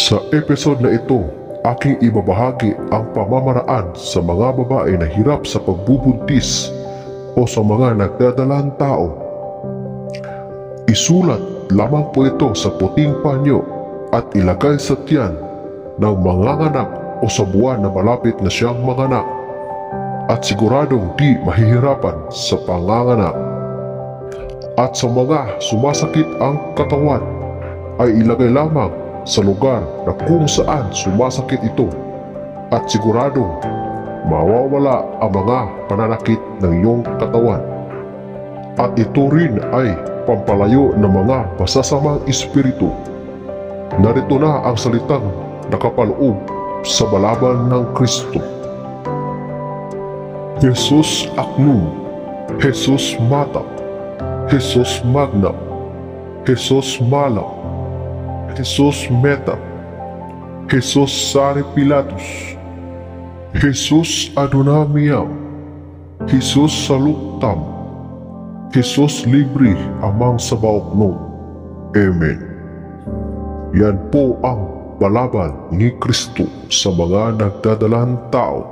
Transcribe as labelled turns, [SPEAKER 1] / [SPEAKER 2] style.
[SPEAKER 1] Sa episode na ito, aking ibabahagi ang pamamaraan sa mga babae na hirap sa pagbubuntis o sa mga nagdadalang tao. Isulat lamang po ito sa puting panyo at ilagay sa tiyan ng manganganak o sa buwan na malapit na siyang manganak at siguradong di mahihirapan sa panganganak. At sa mga sumasakit ang katawan ay ilagay lamang sa lugar na kung saan sumasakit ito at siguradong mawawala ang mga pananakit ng iyong katawan. At ito rin ay pampalayo ng mga masasamang espiritu. Narito na ang salitang nakapaloob sa balaban ng Kristo. Jesus Aknum, Jesus Matap, Jesus Magnam, Jesus Malam, Jesus Metap, Jesus Sari Pilatus, Jesus Adonamiam, Jesus Saluktam, Jesus Libre Amang Sabaoknon. Amen. Yan po ang balaban ni Kristo sa mga nagdadalang tao.